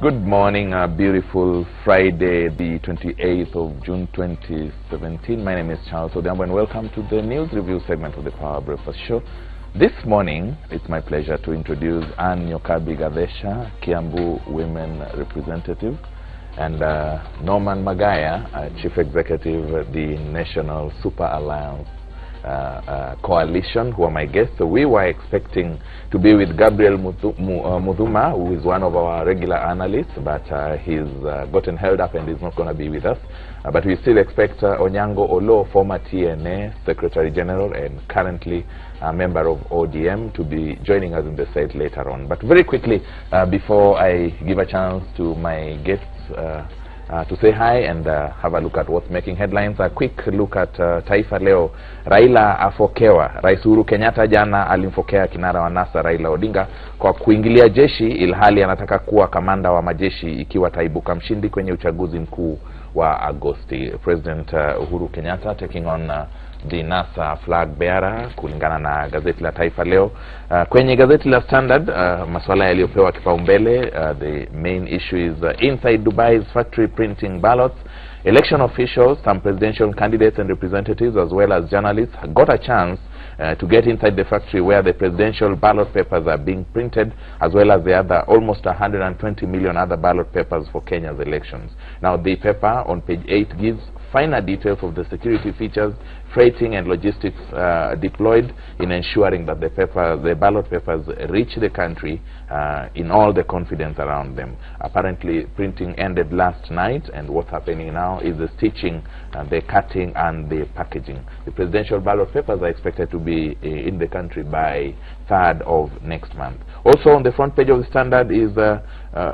Good morning, beautiful Friday, the 28th of June 2017. My name is Charles Odhiambo and welcome to the news review segment of the Power Breakfast Show. This morning, it's my pleasure to introduce Anne Nyokabi Gadesha, Kiambu Women Representative, and Norman Magaya, Chief Executive, the National Super Alliance Coalition, who are my guests. So we were expecting to be with Gabriel Mudhuma, who is one of our regular analysts, but he's gotten held up and is not going to be with us. But we still expect Onyango Olo, former TNA Secretary General and currently a member of ODM, to be joining us in the set later on. But very quickly, before I give a chance to my guests to say hi and have a look at what's making headlines, a quick look at Taifa Leo. Raila afokewa. Rais Uhuru Kenyatta jana alimfokea kinara wa NASA Raila Odinga kwa kuingilia jeshi, ilhali anataka kuwa kamanda wa majeshi ikiwa taibuka mshindi kwenye uchaguzi mkuu wa Agosti. President Uhuru Kenyatta taking on the NASA flag bearer, kulingana na gazeti la Taifa Leo. Kwenye gazeti la Standard, masuala yaliyopewa kipaumbele, the main issue is inside Dubai's factory printing ballots. Election officials, some presidential candidates and representatives, as well as journalists, got a chance to get inside the factory where the presidential ballot papers are being printed, as well as the other almost 120 million other ballot papers for Kenya's elections. Now, the paper on page 8 gives finer details of the security features, freighting and logistics deployed in ensuring that the ballot papers reach the country in all the confidence around them. Apparently, printing ended last night, and what's happening now is the stitching, the cutting and the packaging. The presidential ballot papers are expected to be in the country by 3rd of next month. Also on the front page of the Standard is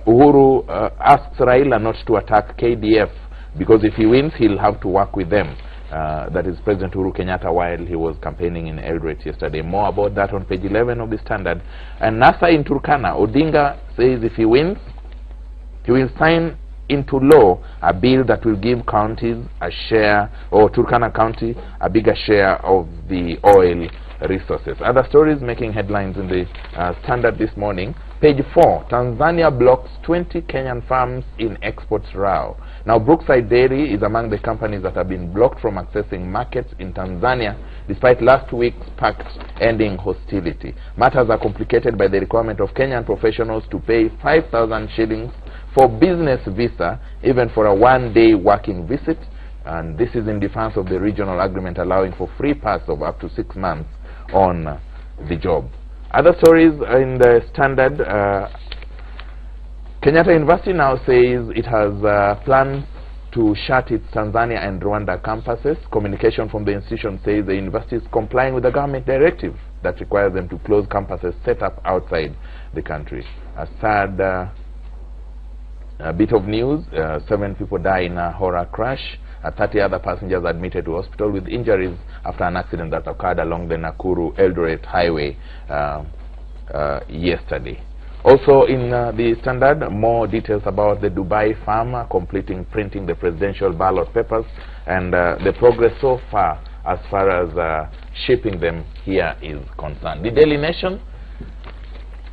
Uhuru asks Raila not to attack KDF, because if he wins, he'll have to work with them. That is President Uhuru Kenyatta while he was campaigning in Eldoret yesterday. More about that on page 11 of the Standard. And NASA in Turkana, Odinga says if he wins, he will sign into law a bill that will give counties a share, or Turkana County a bigger share of the oil resources. Other stories making headlines in the Standard this morning. Page 4, Tanzania blocks 20 Kenyan farms in exports row. Now, Brookside Dairy is among the companies that have been blocked from accessing markets in Tanzania, despite last week's pact ending hostility. Matters are complicated by the requirement of Kenyan professionals to pay 5,000 shillings for business visa, even for a one-day working visit. And this is in defense of the regional agreement allowing for free pass of up to 6 months on the job. Other stories in the Standard, Kenyatta University now says it has plans to shut its Tanzania and Rwanda campuses. Communication from the institution says the university is complying with the government directive that requires them to close campuses set up outside the country. A sad bit of news, 7 people die in a horror crash. 30 other passengers admitted to hospital with injuries after an accident that occurred along the Nakuru-Eldoret highway yesterday. Also in the Standard, more details about the Dubai farmer completing printing the presidential ballot papers and the progress so far as shipping them here is concerned. The Daily Nation,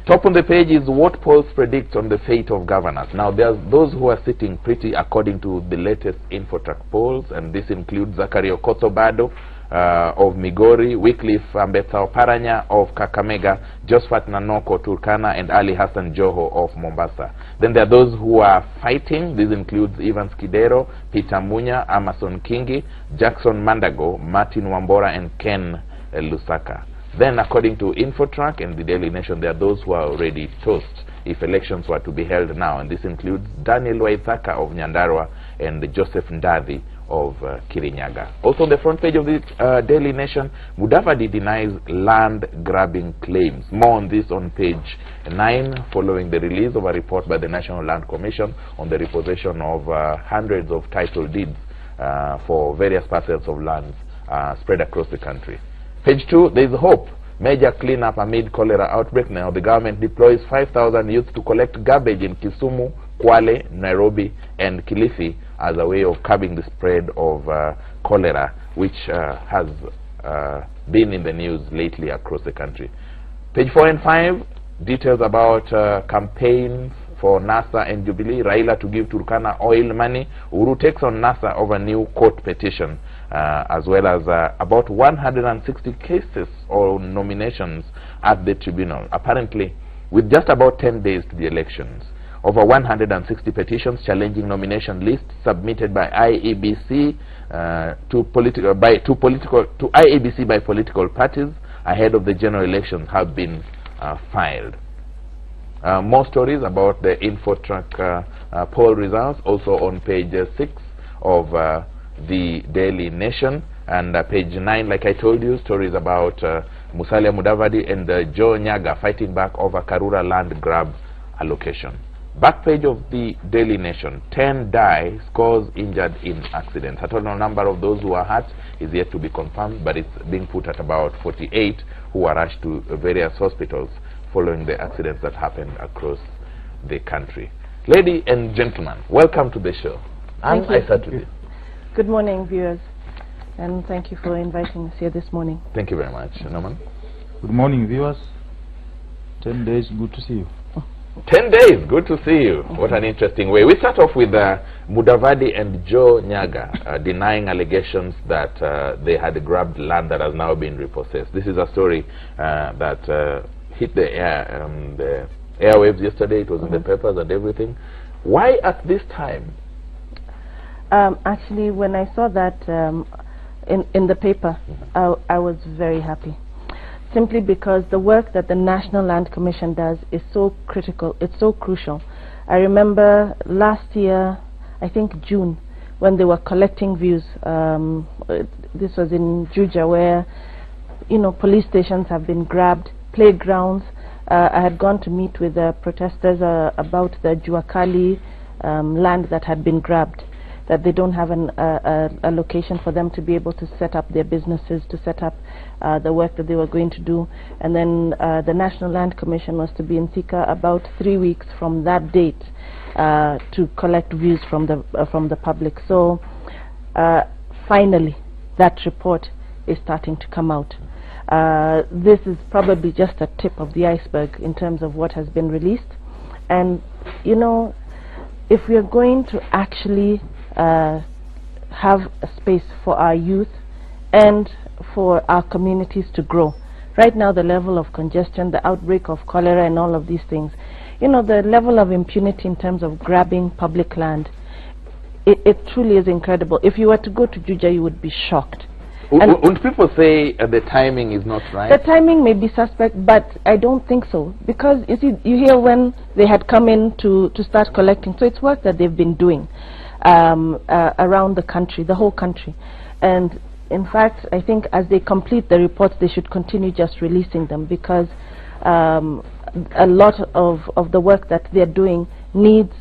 top on the page is what polls predict on the fate of governors. Now, there's those who are sitting pretty according to the latest Infotrack polls, and this includes Zachary Okoth Obado of Migori, Wycliffe Ambetsa Oparanya of Kakamega, Josephat Nanoko Turkana, and Ali Hassan Joho of Mombasa. Then there are those who are fighting. This includes Evans Kidero, Peter Munya, Amason Kingi, Jackson Mandago, Martin Wambora, and Ken Lusaka. Then, according to Infotrack and the Daily Nation, there are those who are already toast if elections were to be held now, and this includes Daniel Waithaka of Nyandarua and Joseph Ndadi of Kirinyaga. Also on the front page of the Daily Nation, Mudavadi denies land-grabbing claims. More on this on page 9, following the release of a report by the National Land Commission on the repossession of hundreds of title deeds for various parcels of lands spread across the country. Page 2, there is hope. Major cleanup amid cholera outbreak. Now, the government deploys 5,000 youths to collect garbage in Kisumu, Kwale, Nairobi, and Kilifi as a way of curbing the spread of cholera, which has been in the news lately across the country. Page 4 and 5, details about campaigns for NASA and Jubilee, Raila to give Turkana oil money. Uhuru takes on NASA over new court petition, as well as about 160 cases or nominations at the tribunal. Apparently, with just about 10 days to the elections, over 160 petitions challenging nomination lists submitted by IEBC to IEBC by political parties ahead of the general elections have been filed. More stories about the Infotrack poll results also on page 6 of the Daily Nation, and page 9, like I told you, stories about Musalia Mudavadi and Joe Nyaga fighting back over Karura land grab allocation. Back page of the Daily Nation, 10 die, scores injured in accidents. A total number of those who are hurt is yet to be confirmed, but it's being put at about 48 who are rushed to various hospitals following the accidents that happened across the country. Ladies and gentlemen, welcome to the show. Thank you. I start with you. Good morning, viewers, and thank you for inviting us here this morning. Thank you very much. Norman? Good morning, viewers. 10 days, good to see you. 10 days, good to see you. What an interesting way. We start off with Mudavadi and Joe Nyaga denying allegations that they had grabbed land that has now been repossessed. This is a story that hit the airwaves yesterday. It was in the papers and everything. Why at this time? Actually, when I saw that in the paper, I was very happy. Simply because the work that the National Land Commission does is so critical, it's so crucial. I remember last year, I think June, when they were collecting views. This was in Juja, where, you know, police stations have been grabbed, playgrounds. I had gone to meet with the protesters about the Juakali land that had been grabbed, that they don't have a location for them to be able to set up their businesses, to set up the work that they were going to do. And then the National Land Commission was to be in Thika about 3 weeks from that date to collect views from the public. So finally, that report is starting to come out. This is probably just a tip of the iceberg in terms of what has been released. And, you know, if we are going to actually have a space for our youth and for our communities to grow. Right now, the level of congestion, the outbreak of cholera and all of these things, you know, the level of impunity in terms of grabbing public land, it truly is incredible. If you were to go to Juja, you would be shocked. Wouldn't people say the timing is not right? The timing may be suspect, but I don't think so. Because, you see, you hear when they had come in to start collecting, so it's work that they've been doing around the country, the whole country. And in fact, I think as they complete the reports, they should continue just releasing them, because a lot of the work that they're doing needs,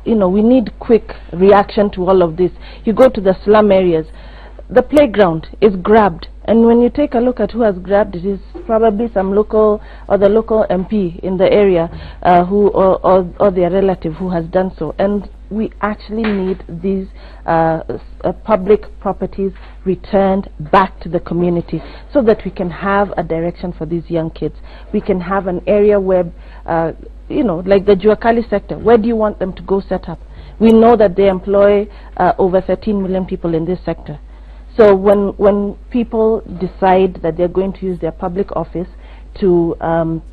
you know, we need quick reaction to all of this. You go to the slum areas, the playground is grabbed, and when you take a look at who has grabbed it, is probably some local or the local MP in the area who or their relative who has done so. And we actually need these public properties returned back to the community so that we can have a direction for these young kids. We can have an area where, you know, like the Juakali sector, where do you want them to go set up? We know that they employ over 13 million people in this sector. So when people decide that they're going to use their public office to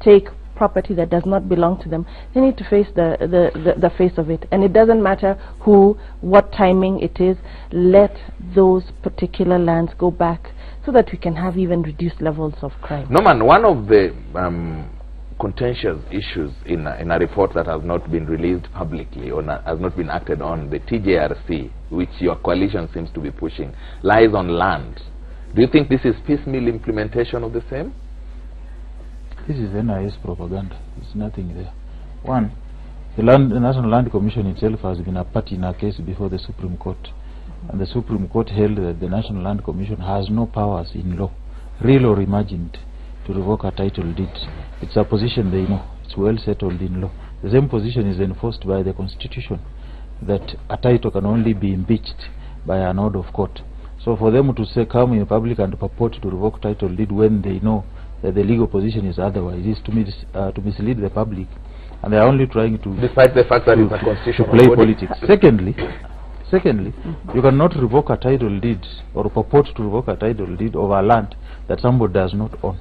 take property that does not belong to them, they need to face the face of it. And it doesn't matter who, what timing it is, let those particular lands go back so that we can have even reduced levels of crime. Norman, one of the contentious issues in a report that has not been released publicly or has not been acted on, the TJRC, which your coalition seems to be pushing, lies on land. Do you think this is piecemeal implementation of the same? This is NIS propaganda. There's nothing there. One, the National Land Commission itself has been a party in a case before the Supreme Court. And the Supreme Court held that the National Land Commission has no powers in law, real or imagined, to revoke a title deed. It's a position they know. It's well settled in law. The same position is enforced by the Constitution, that a title can only be impeached by an order of court. So for them to say, come in public and purport to revoke title deed when they know that the legal position is otherwise, is to mislead the public and they are only trying to, despite the fact that it's a constitutional play body. politics. Secondly, you cannot revoke a title deed or purport to revoke a title deed of a land that somebody does not own,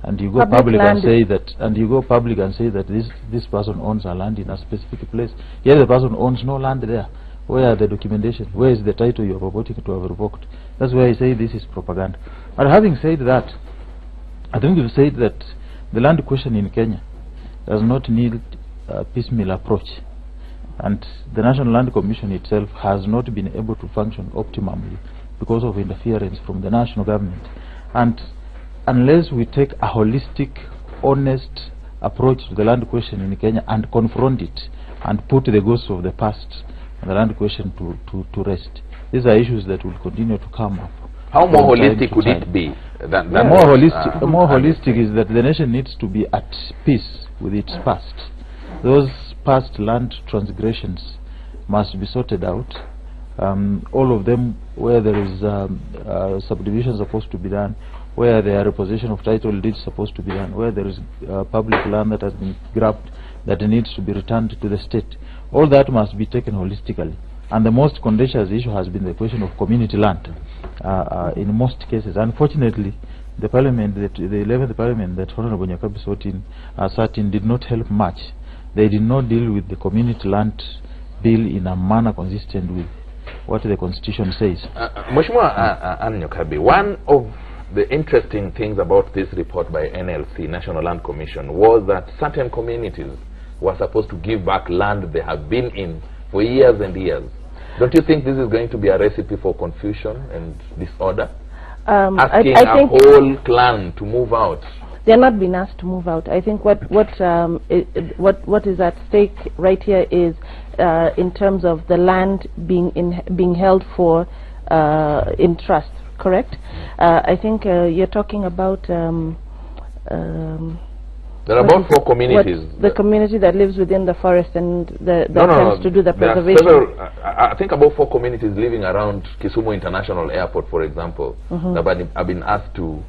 and you go public and say that, this person owns a land in a specific place. Here the person owns no land there. Where are the documentation? Where is the title you are purporting to have revoked? That's why I say this is propaganda. But having said that, I think we've said that the land question in Kenya does not need a piecemeal approach, and the National Land Commission itself has not been able to function optimally because of interference from the national government. And unless we take a holistic, honest approach to the land question in Kenya and confront it and put the ghosts of the past and the land question to rest, these are issues that will continue to come up. How more holistic could it be? More holistic is that the nation needs to be at peace with its past. Those past land transgressions must be sorted out. All of them, where there is subdivision supposed to be done, where there are repossession of title deeds supposed to be done, where there is public land that has been grabbed that needs to be returned to the state. All that must be taken holistically. And the most contentious issue has been the question of community land in most cases. Unfortunately, the parliament, the 11th parliament that Honorable Nyakabi sat in did not help much. They did not deal with the community land bill in a manner consistent with what the constitution says. Mheshimiwa Anne Nyakabi, one of the interesting things about this report by NLC, National Land Commission, was that certain communities were supposed to give back land they have been in for years and years. Don't you think this is going to be a recipe for confusion and disorder? Asking a whole clan to move out. They're not being asked to move out. I think what is at stake right here is in terms of the land being held for in trust. Correct? I think you're talking about. There are about 4 communities. The community that lives within the forest and attempts to do the preservation. There are several, I think about 4 communities living around Kisumu International Airport, for example, that have been asked to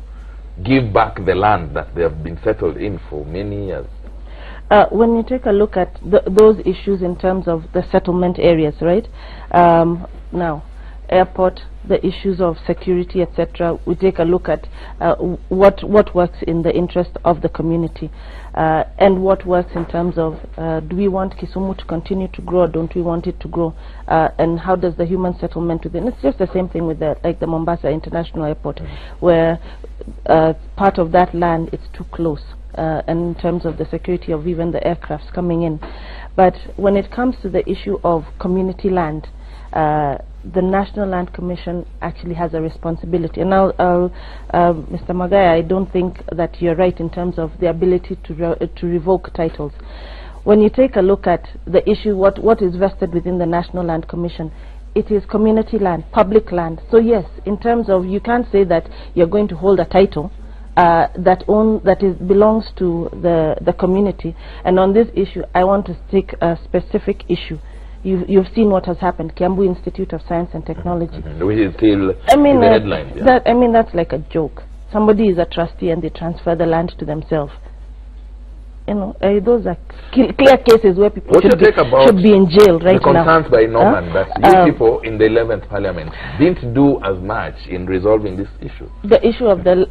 give back the land that they have been settled in for many years. When you take a look at those issues in terms of the settlement areas, right? Now, airport, the issues of security, etc. We take a look at what works in the interest of the community and what works in terms of do we want Kisumu to continue to grow or don't we want it to grow, and how does the human settlement within. It's just the same thing with the Mombasa International Airport, where part of that land is too close and in terms of the security of even the aircrafts coming in. But when it comes to the issue of community land, the National Land Commission actually has a responsibility. And now, Mr. Magaya, I don't think that you're right in terms of the ability to revoke titles. When you take a look at the issue, what is vested within the National Land Commission, it is community land, public land. So yes, in terms of, you can't say that you're going to hold a title that belongs to the community. And on this issue, I want to take a specific issue. You've seen what has happened, Kiambu Institute of Science and Technology. Which is still in the headlines. Yeah. That's like a joke. Somebody is a trustee and they transfer the land to themselves. You know, those are clear cases where people should be in jail right now. The concerns by Norman that you people in the 11th Parliament didn't do as much in resolving this issue. The issue of the,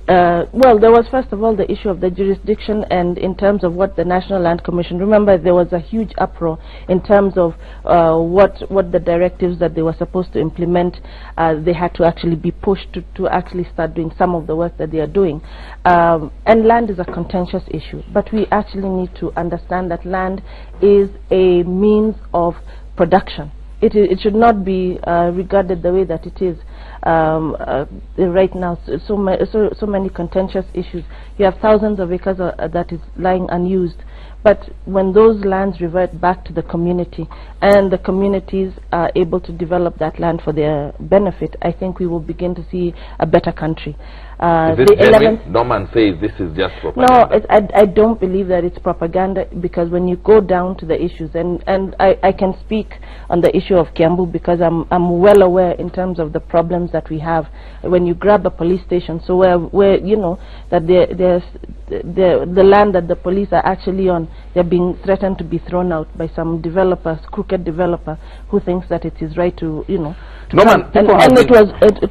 well, there was first of all the issue of the jurisdiction, and in terms of what the National Land Commission, remember there was a huge uproar in terms of what the directives that they were supposed to implement, they had to actually be pushed to actually start doing some of the work that they are doing. And land is a contentious issue, but we actually need to understand that land is a means of production. It should not be regarded the way that it is right now. So many contentious issues. You have thousands of acres that is lying unused. But when those lands revert back to the community and the communities are able to develop that land for their benefit, I think we will begin to see a better country. Is it the genuine? 11th. Norman says this is just No, propaganda. I don't believe that it's propaganda, because when you go down to the issues, and I can speak on the issue of Kiambu because I'm well aware in terms of the problems that we have when you grab a police station. So where you know that the land that the police are actually on, they're being threatened to be thrown out by some developers, crooked developer, who thinks that it is right to, you know, to Norman, come. And it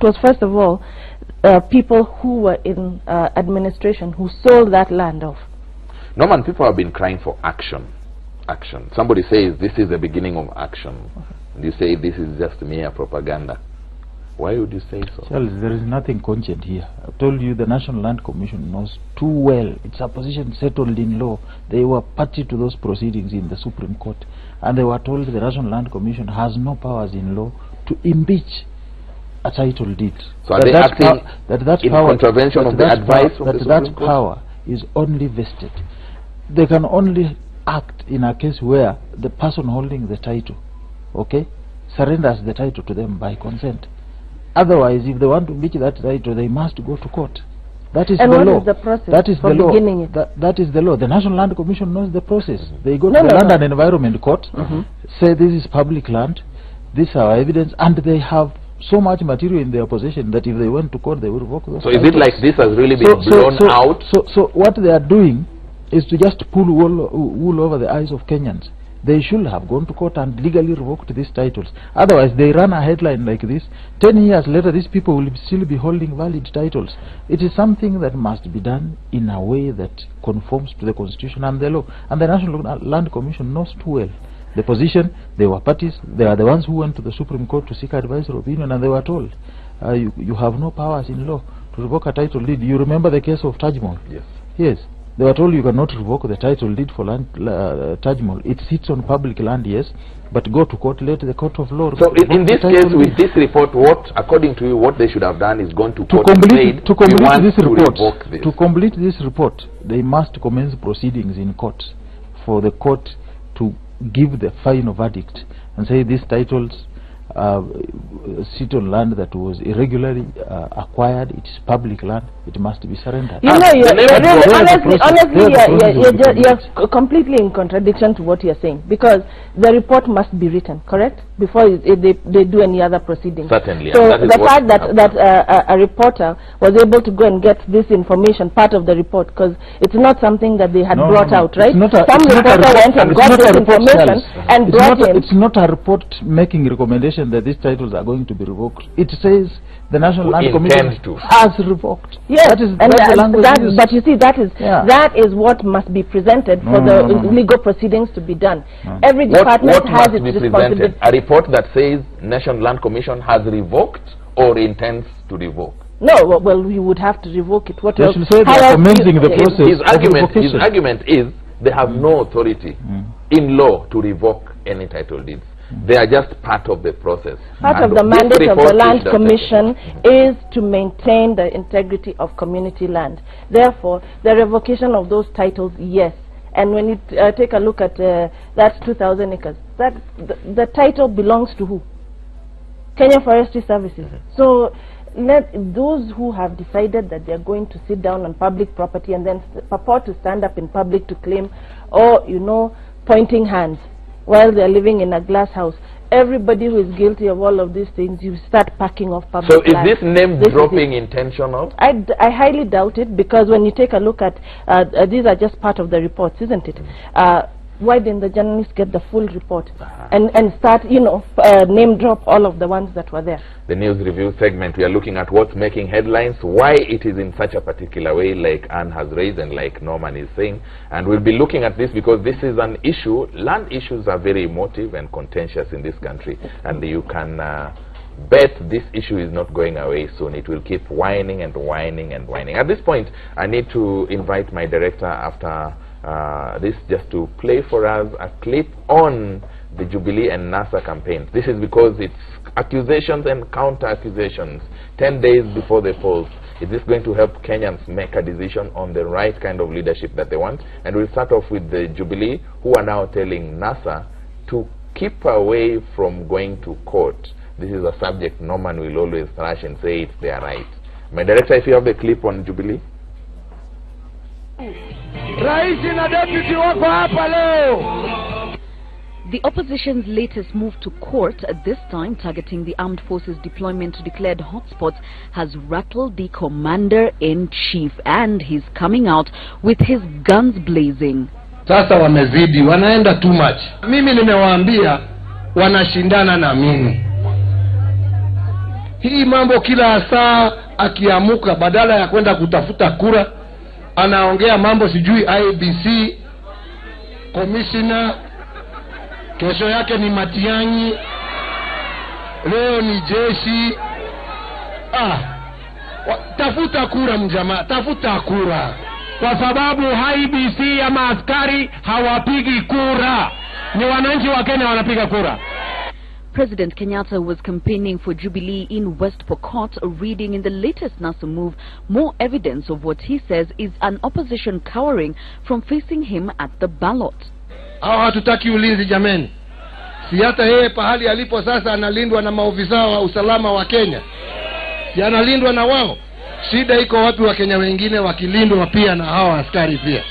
was first of all people who were in administration who sold that land off. Norman, people have been crying for action. Action. Somebody says this is the beginning of action. And you say this is just mere propaganda. Why would you say so? Charles, there is nothing cogent here. I've told you the National Land Commission knows too well. It's a position settled in law. They were party to those proceedings in the Supreme Court. And they were told the National Land Commission has no powers in law to impeach a title deed. So are they acting in contravention of the advice of the Supreme Court? That power is only vested. They can only act in a case where the person holding the title, okay, surrenders the title to them by consent. Otherwise, if they want to impeach that title, they must go to court. That is the law. And what is the process that is for the law. beginning it? That is the law. The National Land Commission knows the process. They go to No, the no, Land no. and Environment Court, say this is public land, this is our evidence, and they have so much material in their possession that if they went to court, they will revoke those So is titles. it like this has really been blown out? So what they are doing is to just pull wool over the eyes of Kenyans. They should have gone to court and legally revoked these titles. Otherwise, they run a headline like this. 10 years later, these people will still be holding valid titles. It is something that must be done in a way that conforms to the Constitution and the law. And the National Land Commission knows too well the position. They were parties. They are the ones who went to the Supreme Court to seek advisory opinion, and they were told, you have no powers in law to revoke a title deed. You remember the case of Taj Mahal? Yes. Yes. They were told you cannot revoke the title deed for land, Taj Mahal. It sits on public land, yes, but go to court, let the court of law. So in this case, with this report, what, according to you, what they should have done is gone to court and said, to complete this report. revoke this. To complete this report, they must commence proceedings in court for the court to give the final verdict and say these titles sit on land that was irregularly acquired. It is public land. It must be surrendered. You know, you're completely in contradiction to what you're saying, because the report must be written, correct, before they do any other proceedings. Certainly. So the fact that a reporter was able to go and get this information, part of the report, because it's not something that they had brought out, right? Some reporter went and got this information and brought in. It's not a report making recommendation that these titles are going to be revoked. It says the National Land Commission has revoked. Yes, that is the language used. But you see, that is what must be presented for the legal proceedings to be done. Every department has its responsibility. A report that says National Land Commission has revoked or intends to revoke. No, well, we would have to revoke it. What they should say they are commencing the process. His argument is they have no authority in law to revoke any title deeds. They are just part of the process. Part of the mandate of the Land Commission is to maintain the integrity of community land. Therefore, the revocation of those titles, yes. And when you take a look at that's 2,000 acres, that the title belongs to who? Kenya Forestry Services. So let those who have decided that they are going to sit down on public property and then purport to stand up in public to claim, or pointing hands while they are living in a glass house. Everybody who is guilty of all of these things, you start packing off public land. So is land. this name dropping intentional? I highly doubt it, because when you take a look at these are just part of the reports, isn't it? Why didn't the journalists get the full report and start, name drop all of the ones that were there? The news review segment, we are looking at what's making headlines, why it is in such a particular way, like Anne has raised and like Norman is saying. And we'll be looking at this because this is an issue. Land issues are very emotive and contentious in this country, and you can bet this issue is not going away soon. It will keep whining and whining and whining. At this point, I need to invite my director after this just to play for us a clip on the Jubilee and NASA campaigns. This is because it's accusations and counter-accusations 10 days before the polls. Is this going to help Kenyans make a decision on the right kind of leadership that they want? And we'll start off with the Jubilee, who are now telling NASA to keep away from going to court. This is a subject Norman will always thrash and say it's their right. My director, if you have the clip on Jubilee. The opposition's latest move to court, this time targeting the armed forces deployment to declared hotspots, has rattled the commander-in-chief, and he's coming out with his guns blazing. Sasa wamezidi, wanaenda too much. Mimi nimewaambia wanashindana na mimi. Hii mambo kila saa akiamuka badala ya kwenda kutafuta kura, anaongea mambo sijui IBC, commissioner, kesho yake ni Matiang'i, leo ni jeshi. Tafuta kura mjamaa, tafuta kura. Kwa sababu IBC ya maaskari hawapigi kura. Ni wananchi wa Kenya wanapiga kura. President Kenyatta was campaigning for Jubilee in West Pokot, reading in the latest NASA move more evidence of what he says is an opposition cowering from facing him at the ballot. Hatutaki ulinzi jameni. Si hata yeye pahali alipo sasa analindwa na maofisa wa usalama wa Kenya. Si analindwa na wao. Shida iko wapi wa Kenya wengine wakilindwa pia na hawa askari pia?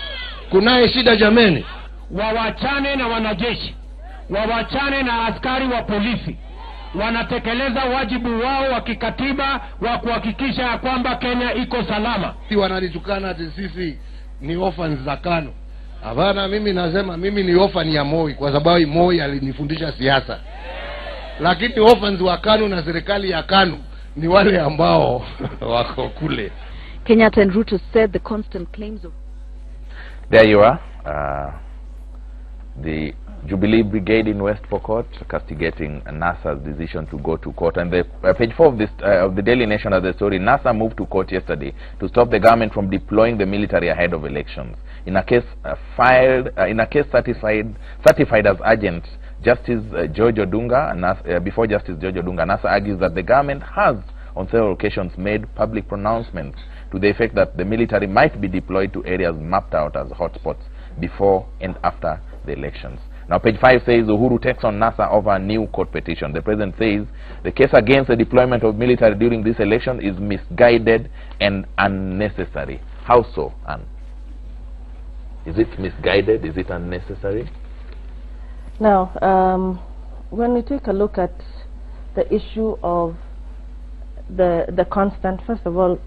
Kunaye shida jameni. Wawachane na wanajeshi. Wawachane na askari wa polisi. Wanatekeleza wajibu wao wa kikatiba wa kuhakikisha ya kwamba Kenya iko salama. Si wanalitukana ati sisi ni orphans za KANU. Hapana, mimi nasema mimi ni orphan ya Moi kwa sababu Moi alinifundisha siasa. Lakini orphans wa KANU na serikali ya KANU ni wale ambao wako kule. Kenyatta and Ruto said the constant claims of... There you are. The Jubilee Brigade in West Pokot castigating NASA's decision to go to court. And the page 4 of this of the Daily Nation has the story. NASA moved to court yesterday to stop the government from deploying the military ahead of elections. In a case certified as urgent, Justice George Odunga, before Justice George Odunga, NASA argues that the government has on several occasions made public pronouncements to the effect that the military might be deployed to areas mapped out as hotspots before and after the elections. Now, page 5 says Uhuru takes on NASA over a new court petition. The president says the case against the deployment of military during this election is misguided and unnecessary. How so, Anne? Is it misguided? Is it unnecessary? Now, when we take a look at the issue of the constant, first of all,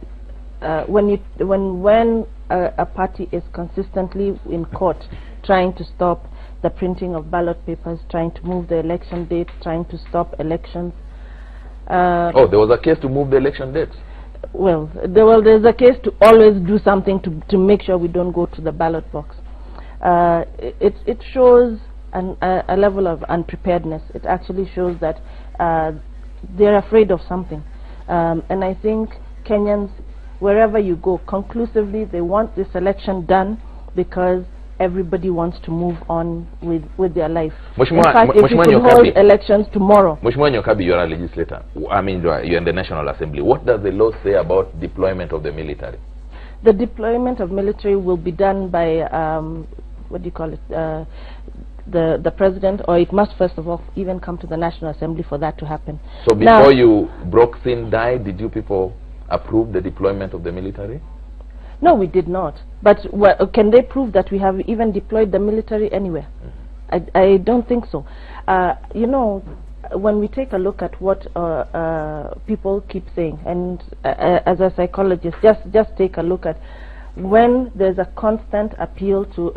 when a party is consistently in court trying to stop the printing of ballot papers, trying to move the election date, trying to stop elections. There was a case to move the election dates? Well, there's a case to always do something to make sure we don't go to the ballot box. It shows a level of unpreparedness. It actually shows that they're afraid of something. And I think Kenyans, wherever you go, conclusively they want this election done because everybody wants to move on with their life. In fact, if you could hold elections tomorrow. Mheshimiwa Nyokabi, you're a legislator. I mean, you're in the National Assembly. What does the law say about deployment of the military? The deployment of military will be done by, what do you call it, the president, or it must first of all even come to the National Assembly for that to happen. So before you broke sin die, did you people approve the deployment of the military? No, we did not. But can they prove that we have even deployed the military anywhere? I don't think so. You know, when we take a look at what people keep saying, and as a psychologist, just take a look at when there's a constant appeal to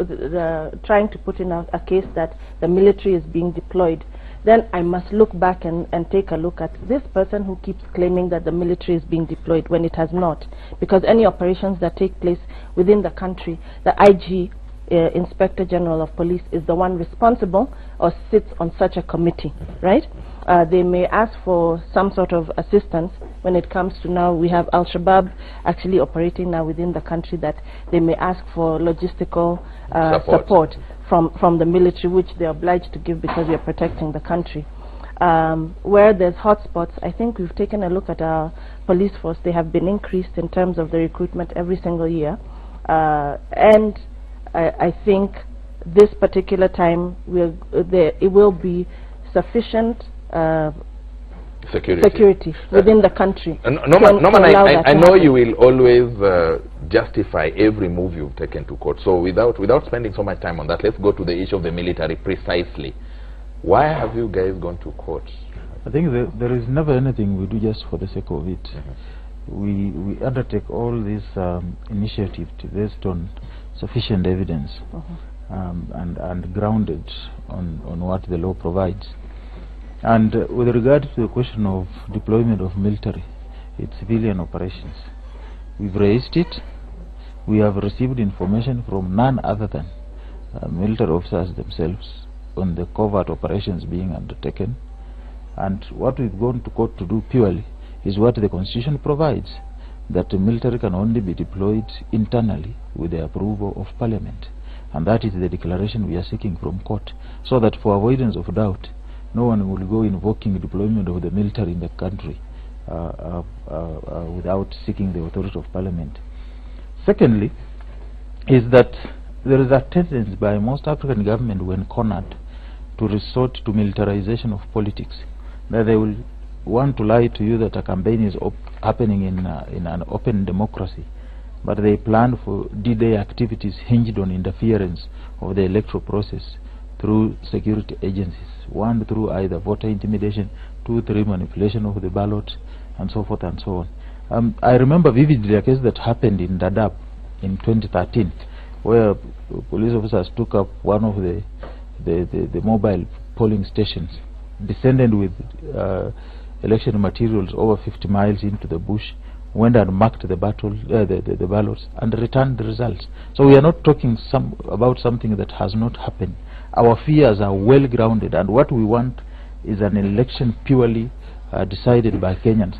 trying to put in a case that the military is being deployed, then I must look back and take a look at this person who keeps claiming that the military is being deployed when it has not. Because any operations that take place within the country, the IG, Inspector General of Police, is the one responsible or sits on such a committee, right? They may ask for some sort of assistance when it comes to, now we have Al-Shabaab actually operating now within the country, that they may ask for logistical support from the military, which they're obliged to give because we are protecting the country. Where there's hotspots, I think we've taken a look at our police force. They have been increased in terms of the recruitment every single year. And I think this particular time it will be sufficient security within the country. Norman, I know you will always justify every move you've taken to court. So without spending so much time on that, let's go to the issue of the military precisely. Why have you guys gone to court? I think there is never anything we do just for the sake of it. We undertake all these initiatives based on sufficient evidence and grounded on what the law provides. And with regard to the question of deployment of military in civilian operations, we've raised it. We have received information from none other than military officers themselves on the covert operations being undertaken. And what we've gone to court to do purely is what the Constitution provides, that the military can only be deployed internally with the approval of Parliament. And that is the declaration we are seeking from court, so that for avoidance of doubt, no one will go invoking deployment of the military in the country without seeking the authority of Parliament. Secondly, is that there is a tendency by most African governments when cornered to resort to militarization of politics, that they will want to lie to you that a campaign is happening in an open democracy, but they plan for D-Day activities hinged on interference of the electoral process through security agencies. One, through either voter intimidation, two, through manipulation of the ballot, and so forth and so on. I remember vividly a case that happened in Dadaab in 2013, where police officers took up one of the mobile polling stations, descended with election materials over 50 miles into the bush, went and marked the ballots, and returned the results. So we are not talking about something that has not happened. Our fears are well grounded, and what we want is an election purely decided by Kenyans.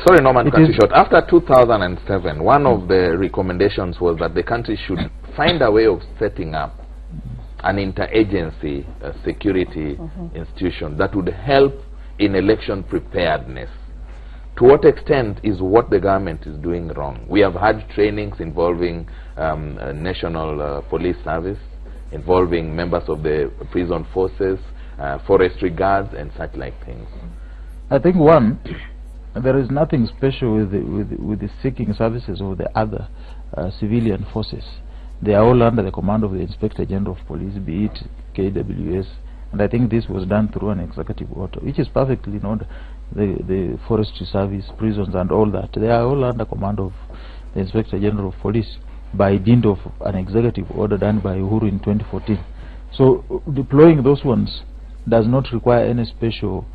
Sorry, Norman, cut you short. After 2007, one of the recommendations was that the country should find a way of setting up an interagency security institution that would help in election preparedness. To what extent is what the government is doing wrong? We have had trainings involving National Police Service, involving members of the prison forces, forestry guards, and such like things. I think one, there is nothing special with the seeking services of the other civilian forces. They are all under the command of the Inspector General of Police, be it KWS, and I think this was done through an executive order, which is perfectly in order. The forestry service, prisons, and all that, they are all under command of the Inspector General of Police by dint of an executive order done by Uhuru in 2014. So deploying those ones does not require any special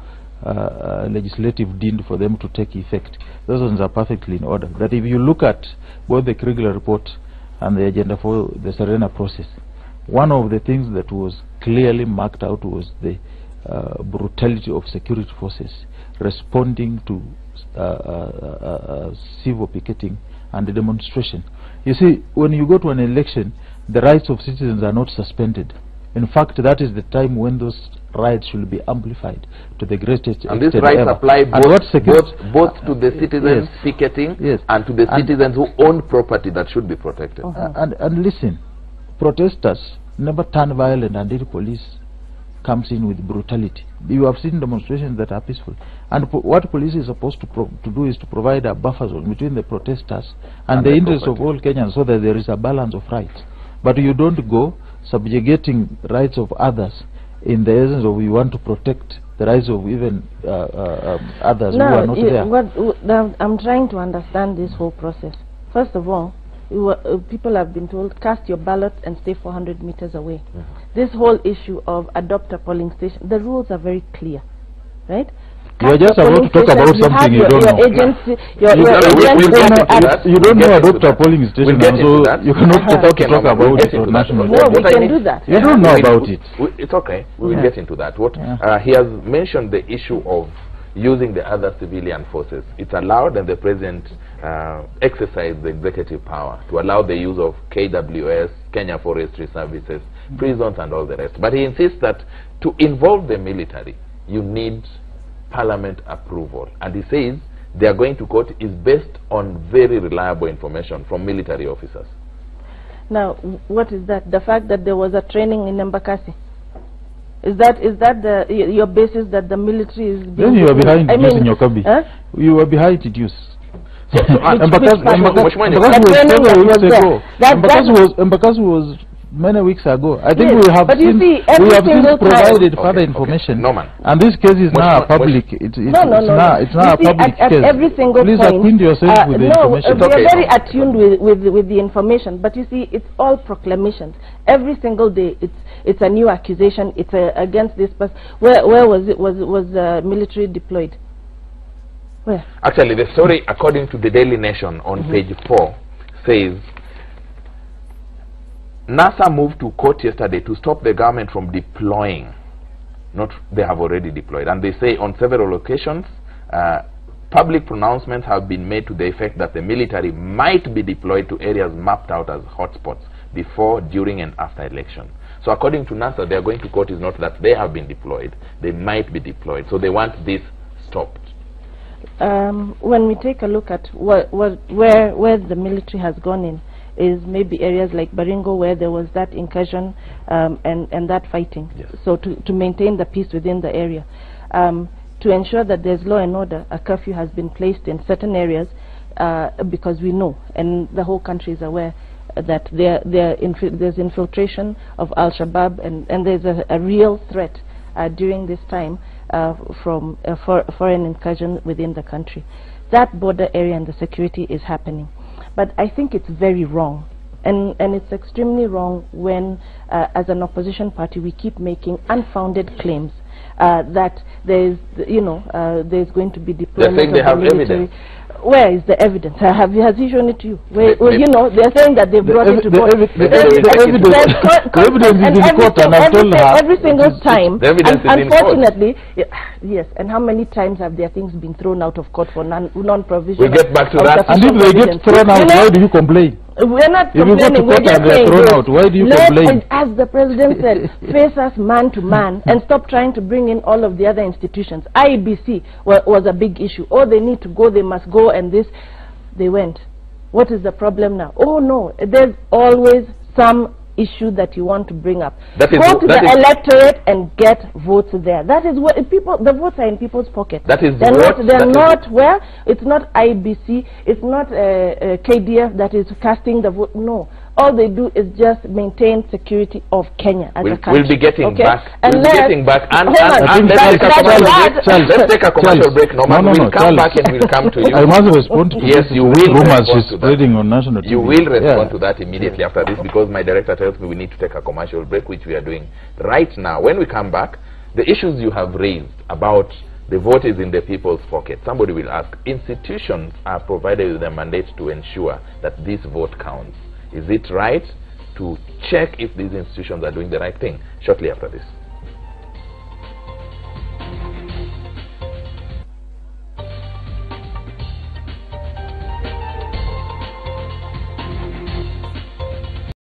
legislative dint for them to take effect. Those ones are perfectly in order. That if you look at both the Kriegler report and the agenda for the Serena process, one of the things that was clearly marked out was the brutality of security forces responding to civil picketing and demonstration. You see, when you go to an election, the rights of citizens are not suspended. In fact, that is the time when those rights should be amplified to the greatest extent. And these rights apply both to the citizens picketing and to the citizens who own property that should be protected. And listen, protesters never turn violent until police comes in with brutality. You have seen demonstrations that are peaceful, and what police is supposed to do is to provide a buffer zone between the protesters and the interests of all Kenyans, so that there is a balance of rights. But you don't go subjugating rights of others in the essence of you want to protect the rights of even others who are not there. I'm trying to understand this whole process. First of all, people have been told, cast your ballot and stay 400 meters away. This whole issue of adopt a polling station, the rules are very clear, right? You are just about to talk about something you don't know. You don't know adopt a polling station, so you cannot talk about it on national level. We can do that. You don't know about it. It's okay. We will get into that. He has mentioned the issue of using the other civilian forces. It's allowed, and the president exercised the executive power to allow the use of KWS, Kenya Forestry Services, prisons, and all the rest. But he insists that to involve the military, you need Parliament approval. And he says they are going to court is based on very reliable information from military officers. Now, what is that? The fact that there was a training in Embakasi? Is that your basis that the military is being... Then you are behind I using mean, your Kabi. huh? You are behind it use. Embakasi was many weeks ago. I think we have provided further information. No, man. And this case is now public. It's now a public case. At every single Please point, acquaint yourself with the information. We are very attuned with the information, but you see, it's all proclamations. Every single day, it's a new accusation. It's against this person. Where was it? Was military deployed? Where? Actually, the story, according to the Daily Nation on page 4, says NASA moved to court yesterday to stop the government from deploying. They have already deployed. And they say on several occasions, public pronouncements have been made to the effect that the military might be deployed to areas mapped out as hotspots before, during, and after election. So according to NASA, they are going to court is not that they have been deployed. They might be deployed. So they want this stopped. When we take a look at where the military has gone in, is maybe areas like Baringo where there was that incursion and that fighting. Yes. So to maintain the peace within the area. To ensure that there's law and order, a curfew has been placed in certain areas because we know, and the whole country is aware, that there's infiltration of Al-Shabaab and there's a real threat during this time from foreign incursion within the country. That border area and the security is happening. But I think it's very wrong, and it's extremely wrong when, as an opposition party, we keep making unfounded claims that there's going to be deployment. They're saying they have evidence. Where is the evidence? Has he shown it to you? They're saying that they brought it to court. The evidence is in court, and I've told her every single time. The evidence is in court. Unfortunately, yes. And how many times have their things been thrown out of court for non-provision? We'll get back to that. And if they get thrown out, why do you complain? We're not complaining. If you go to court and they're thrown out, why do you complain? As the president said, face us man to man and stop trying to bring in all of the other institutions. IEBC was a big issue. Oh, they need to go, they must go, and this. They went. What is the problem now? Oh, no. There's always some issue that you want to bring up. Go to the electorate and get votes there. That is what the votes are in people's pockets. That is they're not where? It's not IBC, it's not KDF that is casting the vote. No. All they do is just maintain security of Kenya as a country. We'll be getting back. Let's take a commercial break. We'll come back and we'll come to you. I must respond to yes, you will rumors she's spreading on national TV. You will respond to that immediately after this, because my director tells me we need to take a commercial break, which we are doing right now. When we come back, the issues you have raised about the vote is in the people's pocket. Somebody will ask, institutions are provided with a mandate to ensure that this vote counts. Is it right to check if these institutions are doing the right thing? Shortly after this.